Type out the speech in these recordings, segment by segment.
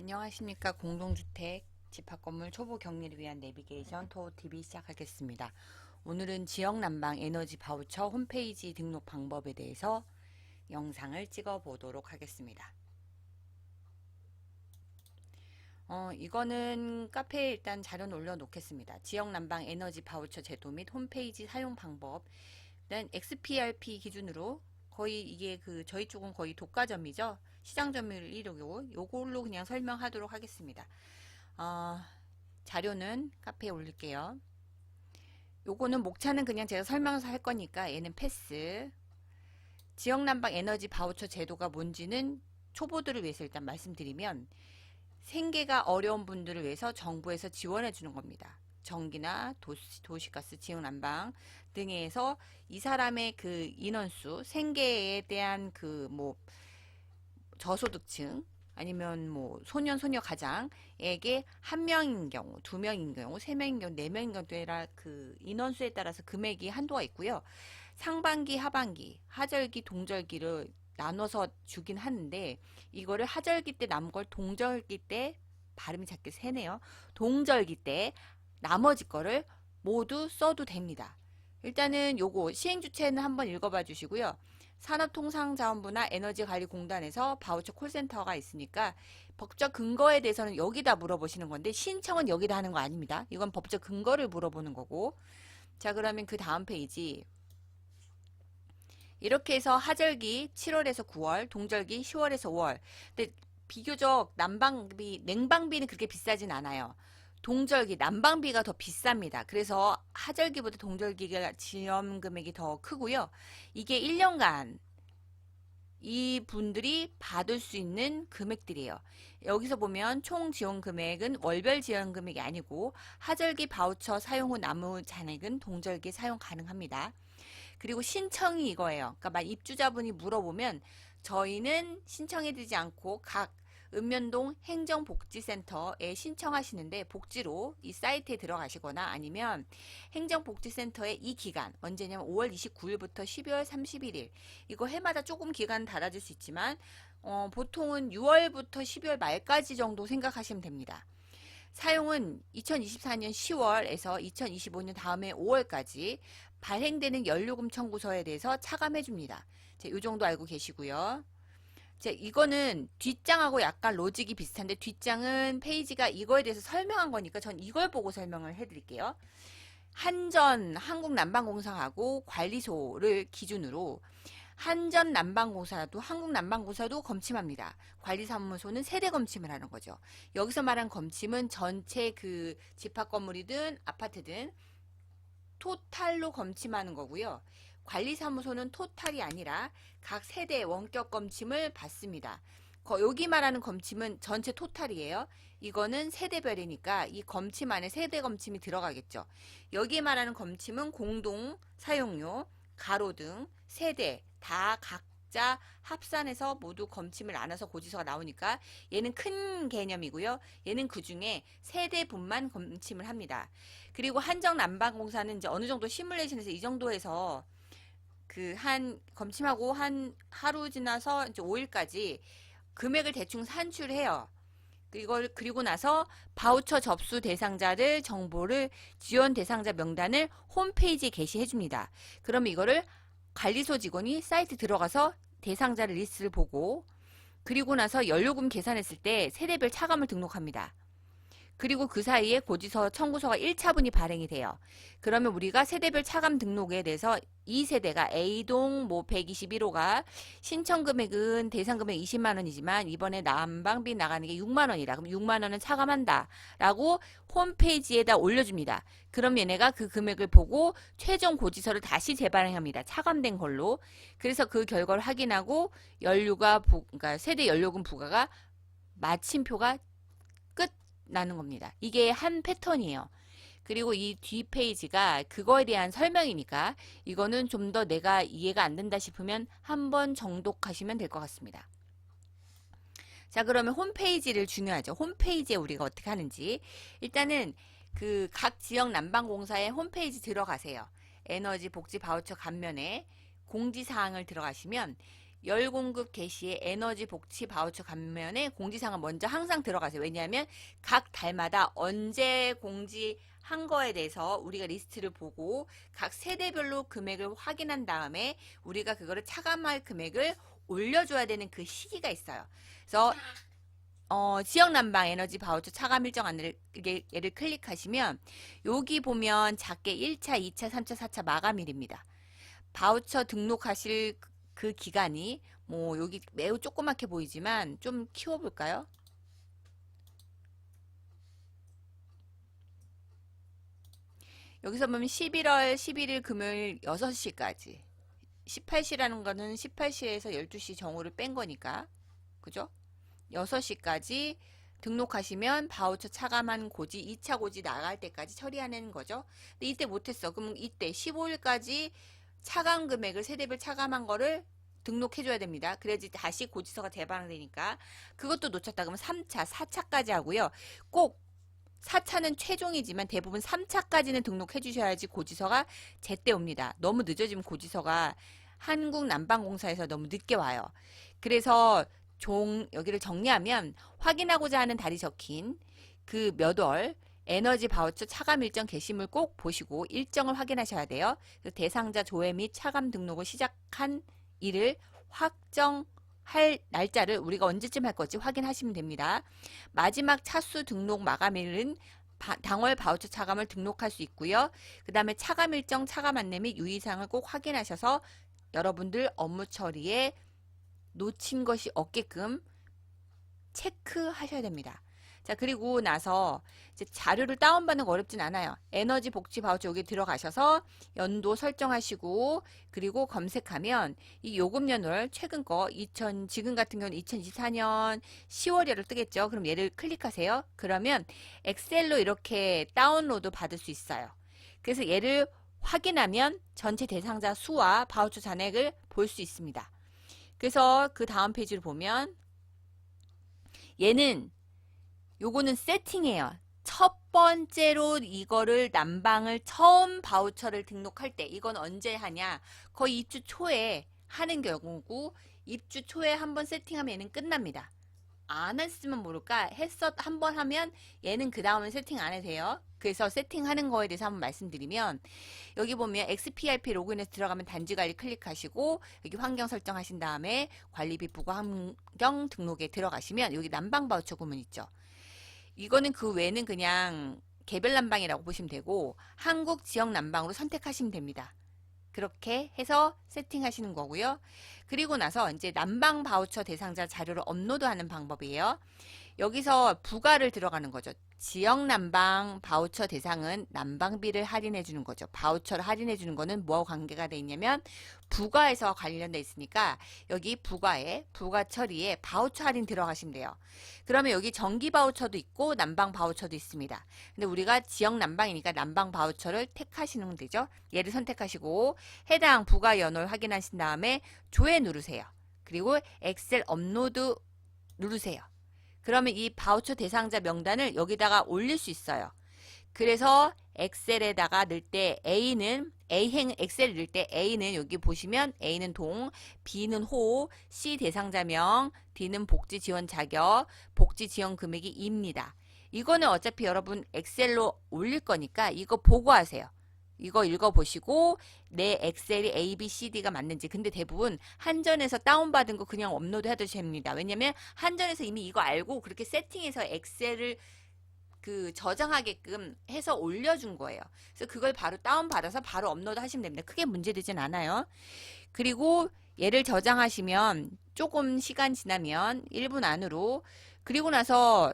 안녕하십니까. 공동주택 집합건물 초보 격리를 위한 내비게이션 토어TV 시작하겠습니다. 오늘은 지역난방 에너지 바우처 홈페이지 등록 방법에 대해서 영상을 찍어 보도록 하겠습니다. 이거는 카페에 일단 자료는 올려놓겠습니다. 지역난방 에너지 바우처 제도 및 홈페이지 사용 방법. 일단 XPRP 기준으로 거의 이게 저희 쪽은 거의 독과점이죠. 시장 점유율 1위고 요걸로 그냥 설명하도록 하겠습니다. 자료는 카페에 올릴게요. 요거는 목차는 그냥 제가 설명서 할 거니까 얘는 패스. 지역난방 에너지 바우처 제도가 뭔지는 초보들을 위해서 일단 말씀드리면 생계가 어려운 분들을 위해서 정부에서 지원해 주는 겁니다. 전기나 도시가스, 지역난방 등에서 이 사람의 그 인원수, 생계에 대한 저소득층 아니면 소년 소녀 가장에게 한 명인 경우, 두 명인 경우, 세 명인 경우, 네 명인 경우 따라 그 인원수에 따라서 금액이 한도가 있고요. 상반기, 하반기, 하절기, 동절기를 나눠서 주긴 하는데 이거를 하절기 때 남은 걸 동절기 때 발음이 작게 세네요. 동절기 때 나머지 거를 모두 써도 됩니다. 일단은 요거 시행주체는 한번 읽어봐 주시고요. 산업통상자원부나 에너지관리공단에서 바우처 콜센터가 있으니까 법적 근거에 대해서는 여기다 물어보시는 건데 신청은 여기다 하는 거 아닙니다. 이건 법적 근거를 물어보는 거고. 자, 그러면 그 다음 페이지 이렇게 해서 하절기 7월에서 9월, 동절기 10월에서 5월. 근데 비교적 냉방비는 그렇게 비싸진 않아요. 동절기, 난방비가 더 비쌉니다. 그래서 하절기보다 동절기가 지원 금액이 더 크고요. 이게 1년간 이 분들이 받을 수 있는 금액들이에요. 여기서 보면 총 지원 금액은 월별 지원 금액이 아니고 하절기 바우처 사용 후 남은 잔액은 동절기에 사용 가능합니다. 그리고 신청이 이거예요. 그러니까 막 입주자분이 물어보면 저희는 신청해드리지 않고 각 읍면동 행정복지센터에 신청하시는데 복지로 이 사이트에 들어가시거나 아니면 행정복지센터의 이 기간 언제냐면 5월 29일부터 12월 31일 이거 해마다 조금 기간 달라질 수 있지만 보통은 6월부터 12월 말까지 정도 생각하시면 됩니다. 사용은 2024년 10월에서 2025년 다음에 5월까지 발행되는 연료금 청구서에 대해서 차감해 줍니다. 이 정도 알고 계시고요. 이거는 뒷장하고 약간 로직이 비슷한데 뒷장은 페이지가 이거에 대해서 설명한 거니까 전 이걸 보고 설명을 해드릴게요. 한전 한국난방공사하고 관리소를 기준으로 한국난방공사도 검침합니다. 관리사무소는 세대 검침을 하는 거죠. 여기서 말한 검침은 전체 그 집합 건물이든 아파트든 토탈로 검침하는 거고요. 관리사무소는 토탈이 아니라 각 세대 원격 검침을 받습니다. 여기 말하는 검침은 전체 토탈이에요. 이거는 세대별이니까 이 검침 안에 세대 검침이 들어가겠죠. 여기 말하는 검침은 공동 사용료, 가로등, 세대 다 각자 합산해서 모두 검침을 나눠서 고지서가 나오니까 얘는 큰 개념이고요. 얘는 그 중에 세대분만 검침을 합니다. 그리고 한정난방공사는 이제 어느 정도 시뮬레이션에서 이 정도에서 검침하고 한 하루 지나서 이제 5일까지 금액을 대충 산출해요. 그리고 나서 바우처 접수 대상자들 정보를 지원 대상자 명단을 홈페이지에 게시해 줍니다. 그러면 이거를 관리소 직원이 사이트 들어가서 대상자를 리스트를 보고 그리고 나서 연료금 계산했을 때 세대별 차감을 등록합니다. 그리고 그 사이에 고지서 청구서가 1차분이 발행이 돼요. 그러면 우리가 세대별 차감 등록에 대해서 이 세대가 A동 121호가 신청 금액은 대상 금액 20만 원이지만 이번에 난방비 나가는 게 6만 원이다. 그럼 6만 원은 차감한다. 라고 홈페이지에다 올려줍니다. 그럼 얘네가 그 금액을 보고 최종 고지서를 다시 재발행합니다. 차감된 걸로. 그래서 그 결과를 확인하고 그러니까 세대 연료금 부과가 마침표가 나는 겁니다. 이게 한 패턴이에요. 그리고 이 뒷페이지가 그거에 대한 설명이니까 이거는 좀 더 내가 이해가 안 된다 싶으면 한번 정독하시면 될 것 같습니다. 자, 그러면 홈페이지를 중요하죠. 홈페이지에 우리가 어떻게 하는지. 일단은 그 각 지역 난방공사의 홈페이지 들어가세요. 에너지 복지 바우처 간면에 공지사항을 들어가시면 열 공급 개시에 에너지 복지 바우처 감면에 공지사항은 먼저 항상 들어가세요. 왜냐하면 각 달마다 언제 공지한 거에 대해서 우리가 리스트를 보고 각 세대별로 금액을 확인한 다음에 우리가 그거를 차감할 금액을 올려줘야 되는 그 시기가 있어요. 그래서 지역 난방 에너지 바우처 차감 일정 안내를 얘를 클릭하시면 여기 보면 작게 1차, 2차, 3차, 4차 마감일입니다. 바우처 등록하실 그 기간이 뭐 여기 매우 조그맣게 보이지만 좀 키워볼까요? 여기서 보면 11월 11일 금요일 6시까지 18시라는 거는 18시에서 12시 정오를 뺀 거니까 그죠? 6시까지 등록하시면 바우처 차감한 고지 2차 고지 나갈 때까지 처리하는 거죠. 근데 이때 못했어. 그럼 이때 15일까지 차감 금액을 세대별 차감한 거를 등록해줘야 됩니다. 그래야지 다시 고지서가 재발행되니까. 그것도 놓쳤다 그러면 3차, 4차까지 하고요. 꼭 4차는 최종이지만 대부분 3차까지는 등록해 주셔야지 고지서가 제때 옵니다. 너무 늦어지면 고지서가 한국난방공사에서 너무 늦게 와요. 그래서 여기를 정리하면 확인하고자 하는 달이 적힌 그 몇 월 에너지 바우처 차감 일정 게시물 꼭 보시고 일정을 확인하셔야 돼요. 대상자 조회 및 차감 등록을 시작한 일을 확정할 날짜를 우리가 언제쯤 할 건지 확인하시면 됩니다. 마지막 차수 등록 마감일은 당월 바우처 차감을 등록할 수 있고요. 그 다음에 차감 일정, 차감 안내 및 유의사항을 꼭 확인하셔서 여러분들 업무 처리에 놓친 것이 없게끔 체크하셔야 됩니다. 자, 그리고 나서 이제 자료를 다운받는 거 어렵진 않아요. 에너지 복지 바우처 여기 들어가셔서 연도 설정하시고 그리고 검색하면 이 요금 연월 최근 거 지금 같은 경우는 2024년 10월이라고 뜨겠죠. 그럼 얘를 클릭하세요. 그러면 엑셀로 이렇게 다운로드 받을 수 있어요. 그래서 얘를 확인하면 전체 대상자 수와 바우처 잔액을 볼 수 있습니다. 그래서 그 다음 페이지를 보면 얘는 요거는 세팅이에요. 첫 번째로 이거를 난방을 처음 바우처를 등록할 때 이건 언제 하냐? 거의 입주 초에 하는 경우고 입주 초에 한번 세팅하면 얘는 끝납니다. 안 했으면 모를까? 한번 하면 얘는 그 다음에 세팅 안 해도 돼요. 그래서 세팅하는 거에 대해서 한번 말씀드리면 여기 보면 XPRP 로그인해서 들어가면 단지 관리 클릭하시고 여기 환경 설정하신 다음에 관리비 부과 환경 등록에 들어가시면 여기 난방 바우처 구문 있죠. 이거는 그 외에는 그냥 개별 난방이라고 보시면 되고 한국 지역 난방으로 선택하시면 됩니다. 그렇게 해서 세팅하시는 거고요. 그리고 나서 이제 난방 바우처 대상자 자료를 업로드하는 방법이에요. 여기서 부가를 들어가는 거죠. 지역 난방 바우처 대상은 난방비를 할인해 주는 거죠. 바우처를 할인해 주는 거는 뭐와 관계가 돼 있냐면 부가에서 관련돼 있으니까 여기 부가에 부가 처리에 바우처 할인 들어가시면 돼요. 그러면 여기 전기 바우처도 있고 난방 바우처도 있습니다. 근데 우리가 지역 난방이니까 난방 바우처를 택하시면 되죠. 얘를 선택하시고 해당 부가 연월 확인하신 다음에 조회 누르세요. 그리고 엑셀 업로드 누르세요. 그러면 이 바우처 대상자 명단을 여기다가 올릴 수 있어요. 그래서 엑셀에다가 넣을 때 엑셀 넣을 때 A는 여기 보시면 A는 동, B는 호, C 대상자명, D는 복지 지원 자격, 복지 지원 금액이 2입니다. 이거는 어차피 여러분 엑셀로 올릴 거니까 이거 보고 하세요. 이거 읽어보시고 내 엑셀이 A, B, C, D가 맞는지. 근데 대부분 한전에서 다운받은 거 그냥 업로드 해도 됩니다. 왜냐면 한전에서 이미 이거 알고 그렇게 세팅해서 엑셀을 저장하게끔 해서 올려준 거예요. 그래서 그걸 바로 다운받아서 바로 업로드 하시면 됩니다. 크게 문제되진 않아요. 그리고 얘를 저장하시면 조금 시간 지나면 1분 안으로 그리고 나서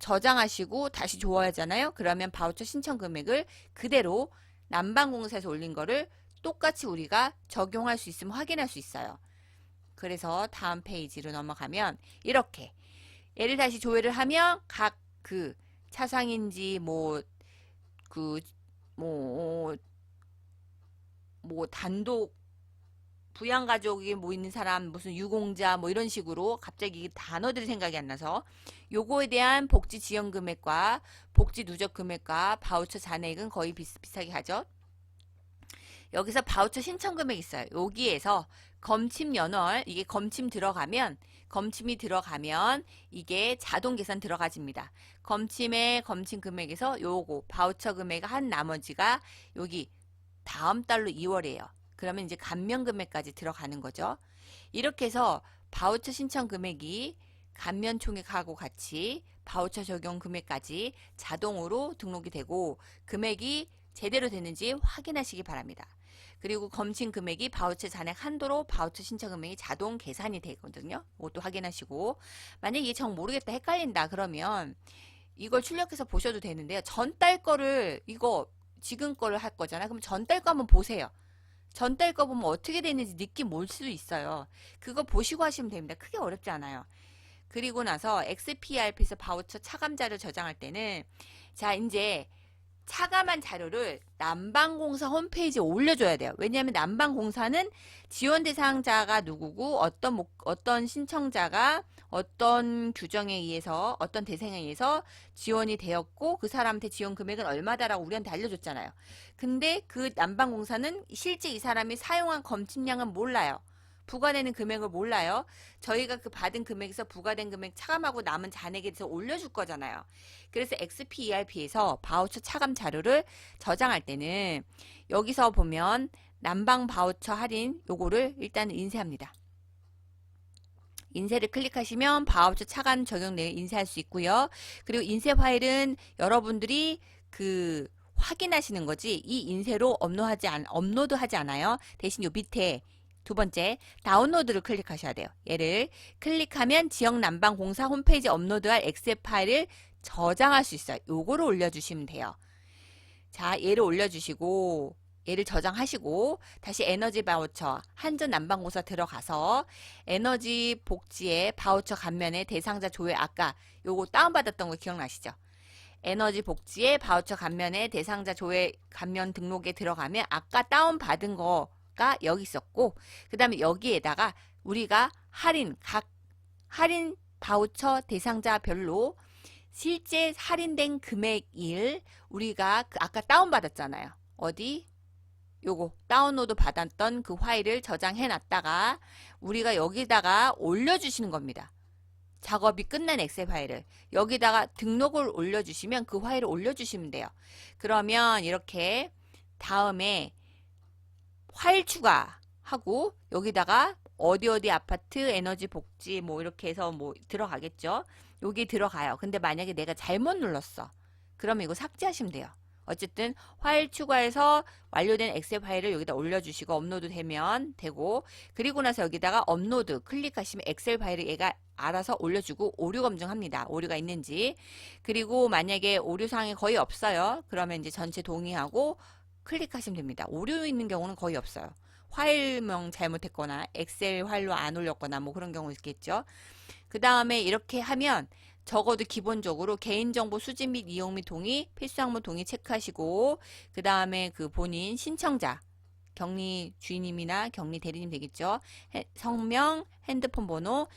저장하시고 다시 줘야잖아요. 그러면 바우처 신청 금액을 그대로 난방공사에서 올린 거를 똑같이 우리가 적용할 수 있으면 확인할 수 있어요. 그래서 다음 페이지로 넘어가면 이렇게 얘를 다시 조회를 하면 각 차상인지 단독 부양가족이 있는 사람 무슨 유공자 이런 식으로 갑자기 단어들이 생각이 안 나서 요거에 대한 복지 지원 금액과 복지 누적 금액과 바우처 잔액은 거의 비슷하게 하죠. 여기서 바우처 신청 금액 있어요. 여기에서 검침 연월, 이게 검침이 들어가면 이게 자동 계산 들어가집니다. 검침의 검침 금액에서 요거 바우처 금액 한 나머지가 여기 다음 달로 2월이에요. 그러면 이제 감면 금액까지 들어가는 거죠. 이렇게 해서 바우처 신청 금액이 감면 총액하고 같이 바우처 적용 금액까지 자동으로 등록이 되고 금액이 제대로 됐는지 확인하시기 바랍니다. 그리고 검침 금액이 바우처 잔액 한도로 바우처 신청 금액이 자동 계산이 되거든요. 이것도 확인하시고 만약에 이게 정 모르겠다 헷갈린다 그러면 이걸 출력해서 보셔도 되는데요. 전달 거를 이거 지금 거를 할 거잖아요. 그럼 전달 거 한번 보세요. 전달 거 보면 어떻게 되는지 느낌 올 수도 있어요. 그거 보시고 하시면 됩니다. 크게 어렵지 않아요. 그리고 나서 XPRP에서 바우처 차감 자료 저장할 때는 자 이제 차감한 자료를 난방공사 홈페이지에 올려줘야 돼요. 왜냐하면 난방공사는 지원 대상자가 누구고 어떤 신청자가 어떤 규정에 의해서 어떤 대상에 의해서 지원이 되었고 그 사람한테 지원 금액은 얼마다라고 우리한테 알려줬잖아요. 근데 그 난방공사는 실제 이 사람이 사용한 검침량은 몰라요. 부과되는 금액을 몰라요. 저희가 그 받은 금액에서 부과된 금액 차감하고 남은 잔액에 대해서 올려줄 거잖아요. 그래서 XPERP에서 바우처 차감 자료를 저장할 때는 여기서 보면 난방 바우처 할인 요거를 일단 인쇄합니다. 인쇄를 클릭하시면 바우처 차감 적용 내역 인쇄할 수 있고요. 그리고 인쇄 파일은 여러분들이 그 확인하시는 거지 이 인쇄로 업로드하지 않아요. 대신 요 밑에 두 번째 다운로드를 클릭하셔야 돼요. 얘를 클릭하면 지역난방공사 홈페이지 업로드할 엑셀 파일을 저장할 수 있어요. 요거를 올려주시면 돼요. 자, 얘를 올려주시고 얘를 저장하시고 다시 에너지 바우처 한전난방공사 들어가서 에너지 복지의 바우처 감면의 대상자 조회 아까 요거 다운받았던 거 기억나시죠? 에너지 복지의 바우처 감면의 대상자 조회 감면 등록에 들어가면 아까 다운받은 거가 여기 있었고 그 다음에 여기에다가 우리가 각 할인 바우처 대상자별로 실제 할인된 금액일 우리가 아까 다운받았잖아요. 어디? 요거 다운로드 받았던 그 파일을 저장해 놨다가 우리가 여기다가 올려주시는 겁니다. 작업이 끝난 엑셀 파일을 여기다가 등록을 올려주시면 그 파일을 올려주시면 돼요. 그러면 이렇게 다음에 파일 추가하고 여기다가 어디 아파트 에너지 복지 뭐 이렇게 해서 뭐 들어가겠죠. 여기 들어가요. 근데 만약에 내가 잘못 눌렀어. 그러면 이거 삭제하시면 돼요. 어쨌든 파일 추가해서 완료된 엑셀 파일을 여기다 올려주시고 업로드 되면 되고 그리고 나서 여기다가 업로드 클릭하시면 엑셀 파일을 얘가 알아서 올려주고 오류 검증합니다. 오류가 있는지. 그리고 만약에 오류사항이 거의 없어요. 그러면 이제 전체 동의하고 클릭하시면 됩니다. 오류 있는 경우는 거의 없어요. 파일명 잘못했거나 엑셀 파일로 안 올렸거나 뭐 그런 경우 있겠죠. 그 다음에 이렇게 하면 적어도 기본적으로 개인정보 수집 및 이용 및 동의, 필수항목 동의 체크하시고 그 다음에 그 본인 신청자 격리 주인님이나 격리 대리님 되겠죠. 성명, 핸드폰 번호,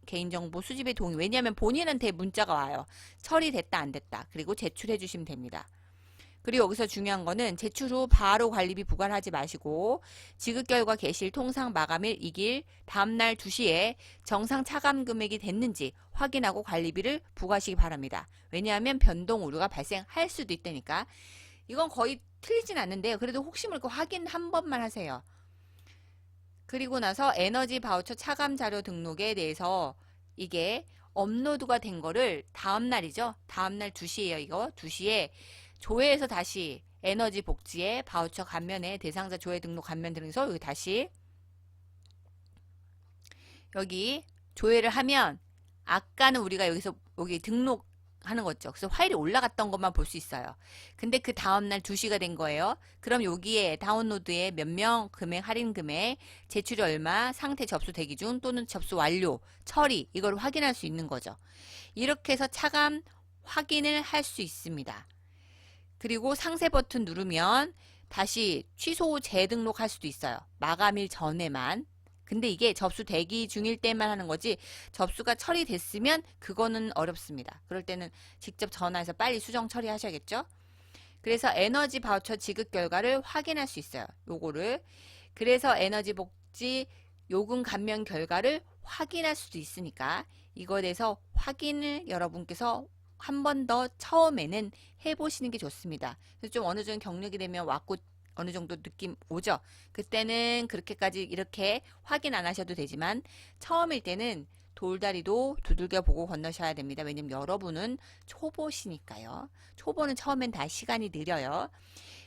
개인정보 수집에 동의. 왜냐하면 본인한테 문자가 와요. 처리됐다 안 됐다. 그리고 제출해 주시면 됩니다. 그리고 여기서 중요한 거는 제출 후 바로 관리비 부과를 하지 마시고 지급 결과 개실 통상 마감일 이길 다음날 2시에 정상 차감 금액이 됐는지 확인하고 관리비를 부과하시기 바랍니다. 왜냐하면 변동 오류가 발생할 수도 있다니까. 이건 거의 틀리진 않는데요. 그래도 혹시 모르니까 확인 한 번만 하세요. 그리고 나서 에너지 바우처 차감 자료 등록에 대해서 이게 업로드가 된 거를 다음날이죠. 다음날 2시에요. 이거 2시에 조회해서 다시 에너지 복지의 바우처 감면에 대상자 조회 등록 감면 들어서 여기 다시 여기 조회를 하면 아까는 우리가 여기서 여기 등록하는 거죠. 그래서 파일이 올라갔던 것만 볼 수 있어요. 근데 그 다음날 2시가 된 거예요. 그럼 여기에 다운로드에 몇 명, 금액, 할인 금액, 제출이 얼마, 상태 접수 대기 중 또는 접수 완료, 처리 이걸 확인할 수 있는 거죠. 이렇게 해서 차감 확인을 할 수 있습니다. 그리고 상세 버튼 누르면 다시 취소 재등록할 수도 있어요. 마감일 전에만. 근데 이게 접수 대기 중일 때만 하는 거지 접수가 처리됐으면 그거는 어렵습니다. 그럴 때는 직접 전화해서 빨리 수정 처리하셔야겠죠. 그래서 에너지 바우처 지급 결과를 확인할 수 있어요. 요거를. 그래서 에너지 복지 요금 감면 결과를 확인할 수도 있으니까 이거에 대해서 확인을 여러분께서 한 번 더 처음에는 해보시는 게 좋습니다. 그래서 좀 어느 정도 경력이 되면 왔고 어느 정도 느낌 오죠. 그때는 그렇게까지 이렇게 확인 안 하셔도 되지만 처음일 때는 돌다리도 두들겨 보고 건너셔야 됩니다. 왜냐면 여러분은 초보시니까요. 초보는 처음엔 다 시간이 느려요.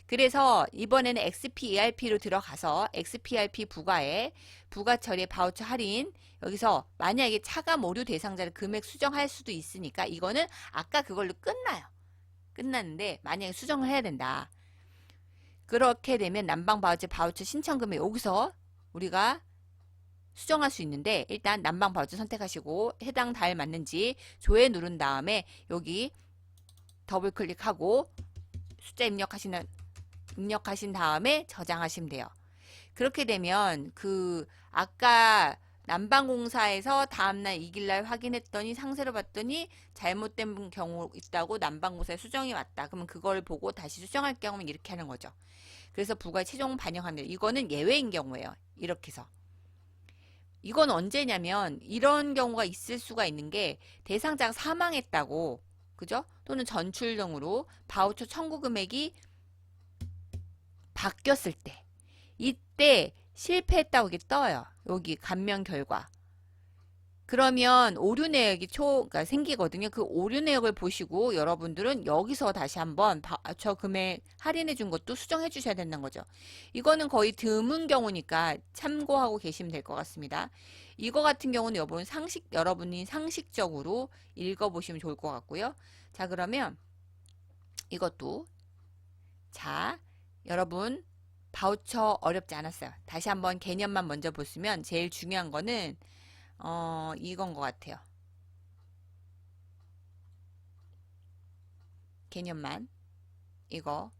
그래서 이번에는 XPERP로 들어가서 XPRP 부가에 부가 처리 바우처 할인 여기서 만약에 차감 오류 대상자를 금액 수정할 수도 있으니까 이거는 아까 그걸로 끝나요. 끝났는데 만약에 수정을 해야 된다. 그렇게 되면 난방 바우처 신청 금액 여기서 우리가 수정할 수 있는데 일단 난방 바우처 선택하시고 해당 달 맞는지 조회 누른 다음에 여기 더블 클릭하고 숫자 입력하신 다음에 저장하시면 돼요. 그렇게 되면 그 아까 난방공사에서 다음날 이길날 확인했더니 상세로 봤더니 잘못된 경우 있다고 난방공사에 수정이 왔다. 그러면 그걸 보고 다시 수정할 경우는 이렇게 하는 거죠. 그래서 부가에 최종 반영하는 이거는 예외인 경우예요. 이렇게 해서. 이건 언제냐면 이런 경우가 있을 수가 있는 게 대상자가 사망했다고 그죠? 또는 전출 등으로 바우처 청구 금액이 바뀌었을 때 이때 실패했다고 이게 떠요. 여기 감면 결과. 그러면 오류 내역이 그러니까 생기거든요. 그 오류 내역을 보시고 여러분들은 여기서 다시 한번 저 금액 할인해 준 것도 수정해 주셔야 된다는 거죠. 이거는 거의 드문 경우니까 참고하고 계시면 될 것 같습니다. 이거 같은 경우는 여러분이 상식적으로 읽어보시면 좋을 것 같고요. 자, 그러면 이것도 자, 여러분 바우처 어렵지 않았어요. 다시 한번 개념만 먼저 보시면 제일 중요한 거는 이건 것 같아요. 개념만 이거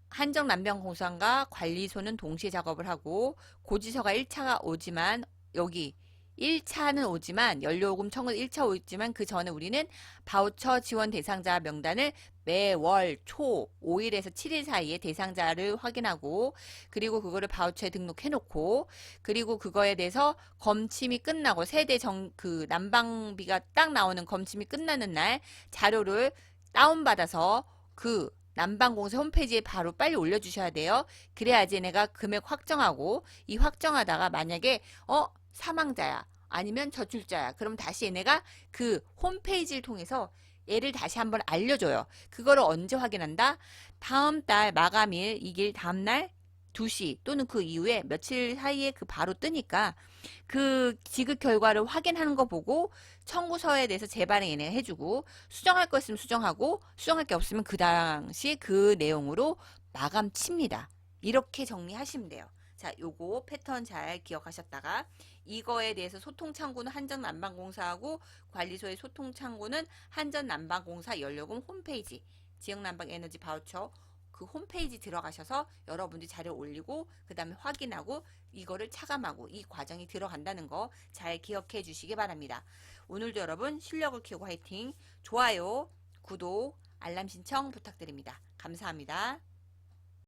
한정난방공사과 관리소는 동시에 작업을 하고 고지서가 1차가 오지만 여기 1차는 오지만 연료요금 청구 1차 오지만 그 전에 우리는 바우처 지원 대상자 명단을 매월 초 5일에서 7일 사이에 대상자를 확인하고 그리고 그거를 바우처에 등록해 놓고 그리고 그거에 대해서 검침이 끝나고 세대 그 난방비가 딱 나오는 검침이 끝나는 날 자료를 다운받아서 그 난방공사 홈페이지에 바로 빨리 올려주셔야 돼요. 그래야지 내가 금액 확정하고 이 확정하다가 만약에 사망자야 아니면 저출자야 그럼 다시 얘네가 그 홈페이지를 통해서 얘를 다시 한번 알려줘요. 그거를 언제 확인한다? 다음 달 마감일 이길 다음날 2시 또는 그 이후에 며칠 사이에 그 바로 뜨니까 그 지급 결과를 확인하는 거 보고 청구서에 대해서 재발행 얘네가 해주고 수정할 거 있으면 수정하고 수정할 게 없으면 그 당시 그 내용으로 마감 칩니다. 이렇게 정리하시면 돼요. 자, 요거 패턴 잘 기억하셨다가 이거에 대해서 소통창구는 한전난방공사하고 관리소의 소통창구는 한전난방공사 연료금 홈페이지 지역난방에너지 바우처 그 홈페이지 들어가셔서 여러분들이 자료 올리고 그 다음에 확인하고 이거를 차감하고 이 과정이 들어간다는 거 잘 기억해 주시기 바랍니다. 오늘도 여러분 실력을 키우고 화이팅! 좋아요, 구독, 알람 신청 부탁드립니다. 감사합니다.